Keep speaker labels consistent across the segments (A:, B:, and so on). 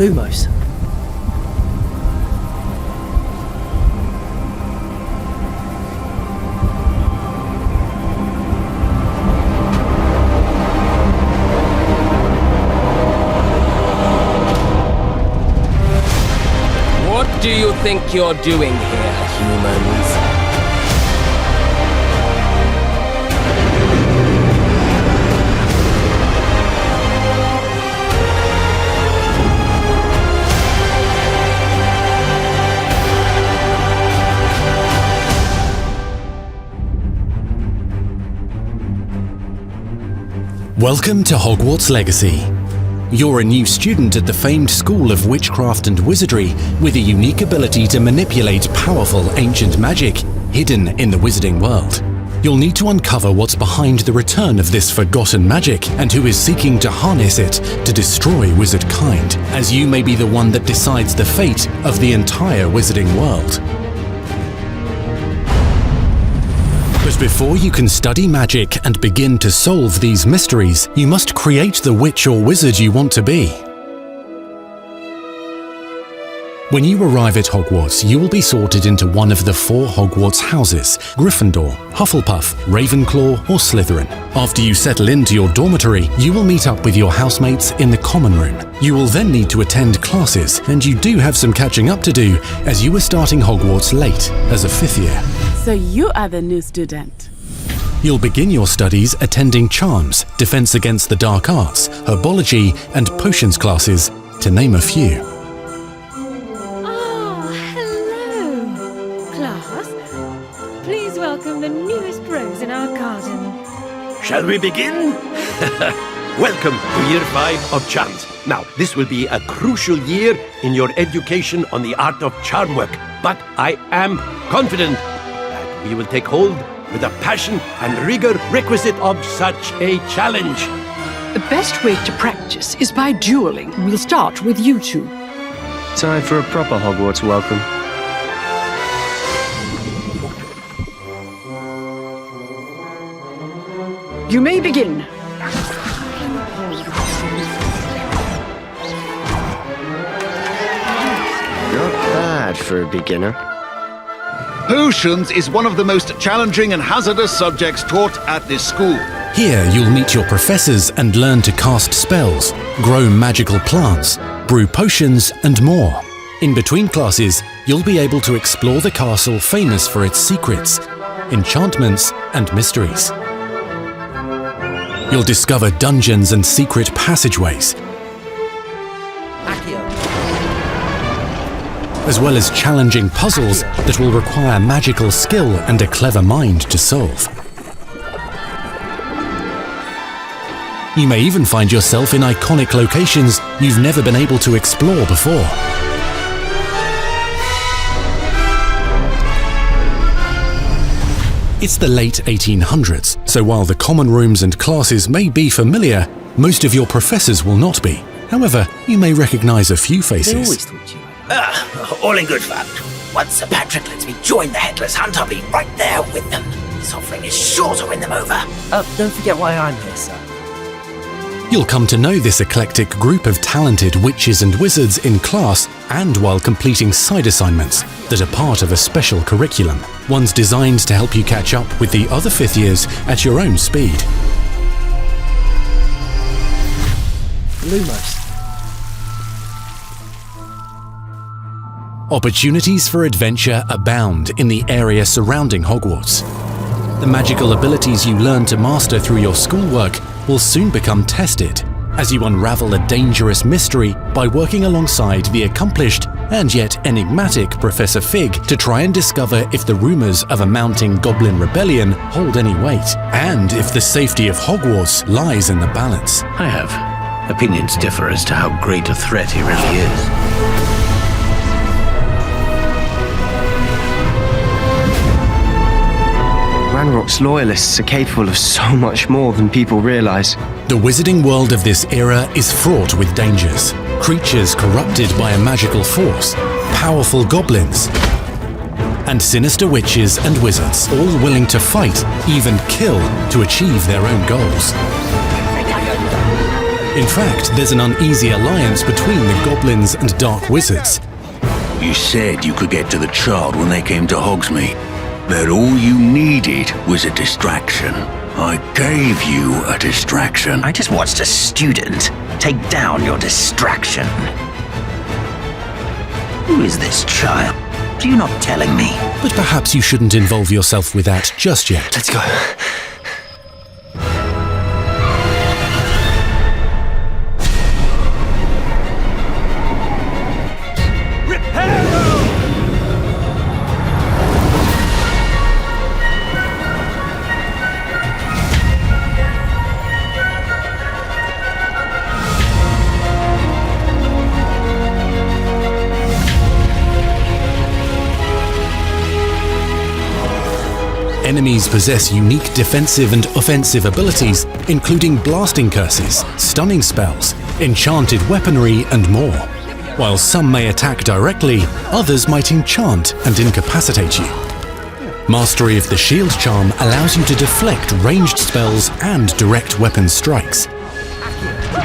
A: Lumos.
B: What do you think you're doing here, humans?
C: Welcome to Hogwarts Legacy. You're a new student at the famed School of Witchcraft and Wizardry with a unique ability to manipulate powerful ancient magic hidden in the wizarding world. You'll need to uncover what's behind the return of this forgotten magic and who is seeking to harness it to destroy wizard kind, as you may be the one that decides the fate of the entire wizarding world. But before you can study magic and begin to solve these mysteries, you must create the witch or wizard you want to be. When you arrive at Hogwarts, you will be sorted into one of the 4 Hogwarts houses: Gryffindor, Hufflepuff, Ravenclaw, or Slytherin. After you settle into your dormitory, you will meet up with your housemates in the common room. You will then need to attend classes, and you do have some catching up to do as you are starting Hogwarts late as a 5th year.
D: So you are the new student.
C: You'll begin your studies attending Charms, Defense Against the Dark Arts, Herbology, and Potions classes, to name a few.
E: Please welcome the newest rose in our garden.
F: Shall we begin? Welcome to Year 5 of Charms. Now, this will be a crucial year in your education on the art of charm work, but I am confident that we will take hold with the passion and rigor requisite of such a challenge.
G: The best way to practice is by dueling. We'll start with you two.
H: Time for a proper Hogwarts welcome.
G: You may begin.
H: Not bad for a beginner.
I: Potions is one of the most challenging and hazardous subjects taught at this school.
C: Here you'll meet your professors and learn to cast spells, grow magical plants, brew potions, and more. In between classes, you'll be able to explore the castle famous for its secrets, enchantments, and mysteries. You'll discover dungeons and secret passageways, as well as challenging puzzles that will require magical skill and a clever mind to solve. You may even find yourself in iconic locations you've never been able to explore before. It's the late 1800s, so while the common rooms and classes may be familiar, most of your professors will not be. However, you may recognize a few faces.
A: They always thought you.
J: All in good fun. Once Sir Patrick lets me join the Headless Hunt, I'll be right there with them. This offering is sure to win them over.
A: Don't forget why I'm here, sir.
C: You'll come to know this eclectic group of talented witches and wizards in class and while completing side assignments that are part of a special curriculum, ones designed to help you catch up with the other 5th years at your own speed.
A: Lumos.
C: Opportunities for adventure abound in the area surrounding Hogwarts. The magical abilities you learn to master through your schoolwork will soon become tested as you unravel a dangerous mystery by working alongside the accomplished and yet enigmatic Professor Fig to try and discover if the rumors of a mounting goblin rebellion hold any weight, and if the safety of Hogwarts lies in the balance.
J: I have opinions differ as to how great a threat he really is.
H: Ranrock's loyalists are capable of so much more than people realize.
C: The wizarding world of this era is fraught with dangers. Creatures corrupted by a magical force, powerful goblins, and sinister witches and wizards, all willing to fight, even kill, to achieve their own goals. In fact, there's an uneasy alliance between the goblins and dark wizards.
K: You said you could get to the child when they came to Hogsmeade. That all you needed was a distraction. I gave you a distraction.
J: I just watched a student take down your distraction. Who is this child? Are you not telling me?
C: But perhaps you shouldn't involve yourself with that just yet.
H: Let's go.
C: Enemies possess unique defensive and offensive abilities, including blasting curses, stunning spells, enchanted weaponry, and more. While some may attack directly, others might enchant and incapacitate you. Mastery of the shield charm allows you to deflect ranged spells and direct weapon strikes.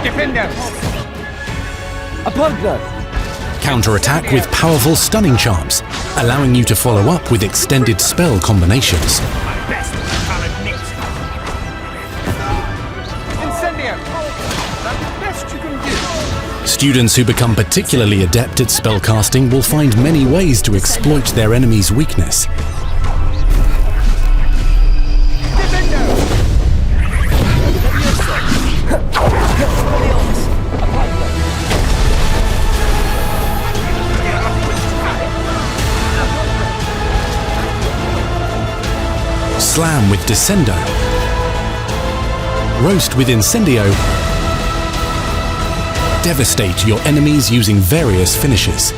B: Defender!
C: Counterattack with powerful stunning charms, allowing you to follow up with extended spell combinations. Students who become particularly adept at spellcasting will find many ways to exploit their enemy's weakness. Slam with Descendo, Roast with Incendio, devastate your enemies using various finishes.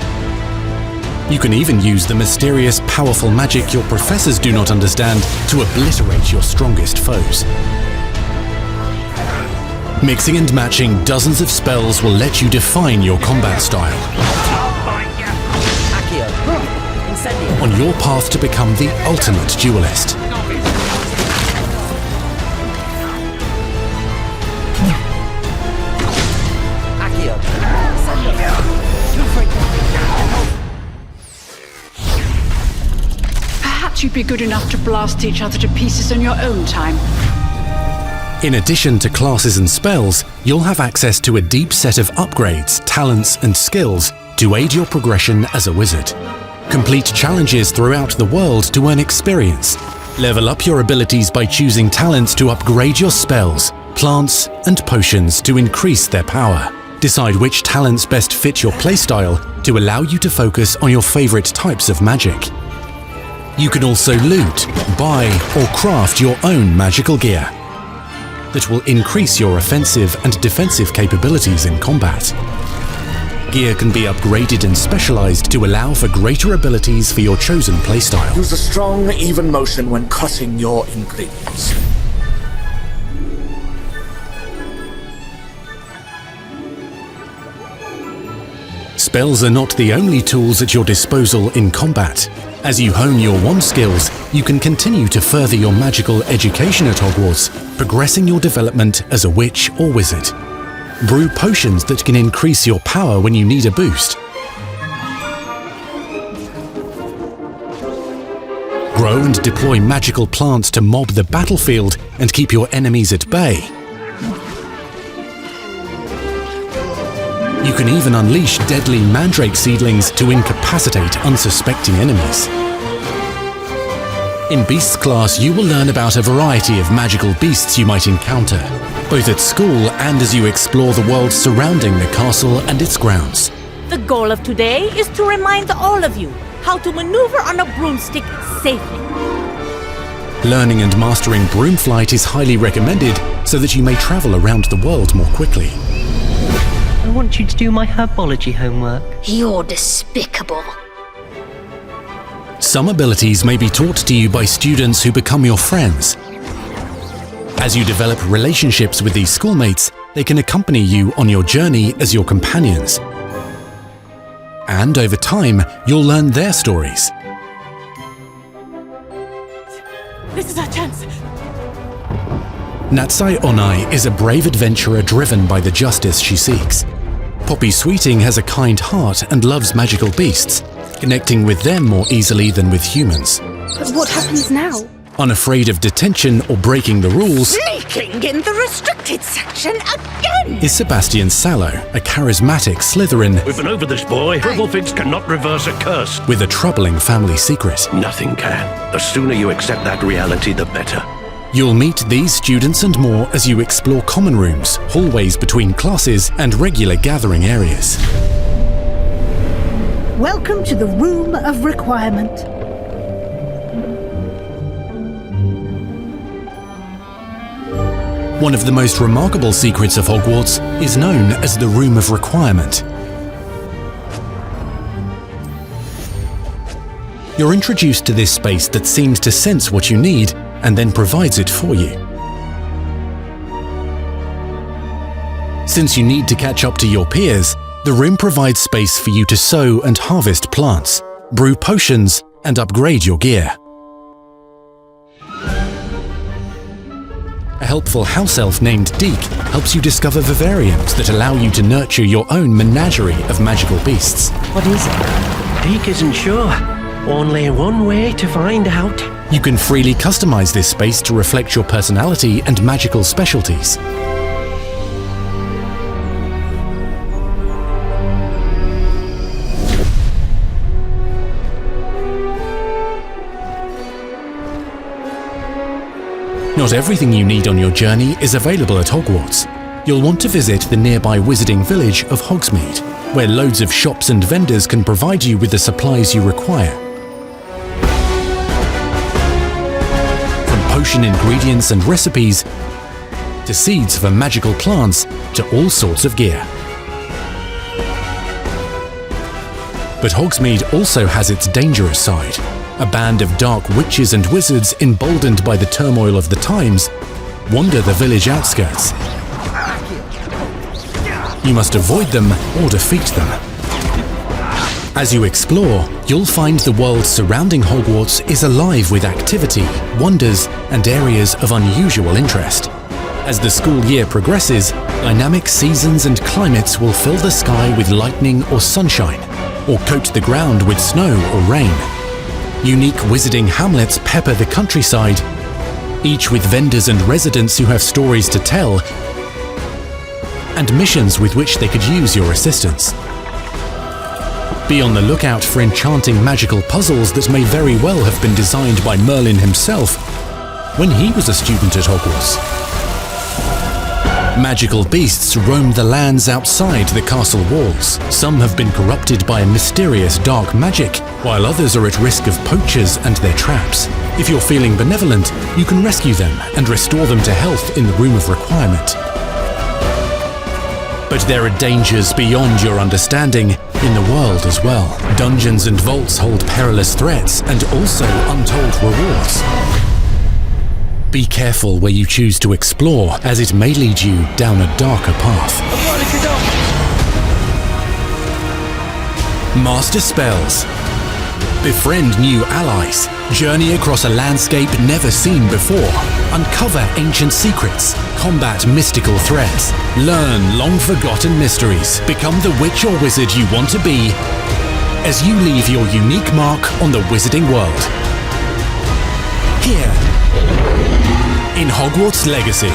C: You can even use the mysterious, powerful magic your professors do not understand to obliterate your strongest foes. Mixing and matching dozens of spells will let you define your combat style. On your path to become the ultimate duelist.
G: Perhaps you'd be good enough to blast each other to pieces on your own time.
C: In addition to classes and spells, you'll have access to a deep set of upgrades, talents, and skills to aid your progression as a wizard. Complete challenges throughout the world to earn experience. Level up your abilities by choosing talents to upgrade your spells, plants, and potions to increase their power. Decide which talents best fit your playstyle to allow you to focus on your favorite types of magic. You can also loot, buy, or craft your own magical gear that will increase your offensive and defensive capabilities in combat. Gear can be upgraded and specialized to allow for greater abilities for your chosen playstyle.
A: Use a strong, even motion when cutting your ingredients.
C: Spells are not the only tools at your disposal in combat. As you hone your wand skills, you can continue to further your magical education at Hogwarts, progressing your development as a witch or wizard. Brew potions that can increase your power when you need a boost. Grow and deploy magical plants to mob the battlefield and keep your enemies at bay. You can even unleash deadly mandrake seedlings to incapacitate unsuspecting enemies. In Beasts class, you will learn about a variety of magical beasts you might encounter, both at school and as you explore the world surrounding the castle and its grounds.
L: The goal of today is to remind all of you how to maneuver on a broomstick safely.
C: Learning and mastering broom flight is highly recommended so that you may travel around the world more quickly.
M: I want you to do my herbology homework.
N: You're despicable.
C: Some abilities may be taught to you by students who become your friends. As you develop relationships with these schoolmates, they can accompany you on your journey as your companions. And over time, you'll learn their stories.
D: This is our chance.
C: Natsai Onai is a brave adventurer driven by the justice she seeks. Poppy Sweeting has a kind heart and loves magical beasts, connecting with them more easily than with humans.
D: But what happens now?
C: Unafraid of detention or breaking the rules,
L: Sneaking in the restricted section again!
C: is Sebastian Sallow, a charismatic Slytherin
F: We've been over this, boy. Herbal cannot reverse a curse.
C: with a troubling family secret.
F: Nothing can. The sooner you accept that reality, the better.
C: You'll meet these students and more as you explore common rooms, hallways between classes, and regular gathering areas.
O: Welcome to the Room of Requirement.
C: One of the most remarkable secrets of Hogwarts is known as the Room of Requirement. You're introduced to this space that seems to sense what you need and then provides it for you. Since you need to catch up to your peers, the room provides space for you to sow and harvest plants, brew potions, and upgrade your gear. A helpful house elf named Deke helps you discover vivariums that allow you to nurture your own menagerie of magical beasts.
M: What is it?
F: Deke isn't sure. Only one way to find out.
C: You can freely customize this space to reflect your personality and magical specialties. Not everything you need on your journey is available at Hogwarts. You'll want to visit the nearby wizarding village of Hogsmeade, where loads of shops and vendors can provide you with the supplies you require. From potion ingredients and recipes, to seeds for magical plants, to all sorts of gear. But Hogsmeade also has its dangerous side. A band of dark witches and wizards, emboldened by the turmoil of the times, wander the village outskirts. You must avoid them or defeat them. As you explore, you'll find the world surrounding Hogwarts is alive with activity, wonders, and areas of unusual interest. As the school year progresses, dynamic seasons and climates will fill the sky with lightning or sunshine, or coat the ground with snow or rain. Unique wizarding hamlets pepper the countryside, each with vendors and residents who have stories to tell and missions with which they could use your assistance. Be on the lookout for enchanting magical puzzles that may very well have been designed by Merlin himself when he was a student at Hogwarts. Magical beasts roam the lands outside the castle walls. Some have been corrupted by a mysterious dark magic, while others are at risk of poachers and their traps. If you're feeling benevolent, you can rescue them and restore them to health in the Room of Requirement. But there are dangers beyond your understanding in the world as well. Dungeons and vaults hold perilous threats and also untold rewards. Be careful where you choose to explore, as it may lead you down a darker path. Master spells. Befriend new allies. Journey across a landscape never seen before. Uncover ancient secrets. Combat mystical threats. Learn long-forgotten mysteries. Become the witch or wizard you want to be as you leave your unique mark on the wizarding world. Here in Hogwarts Legacy.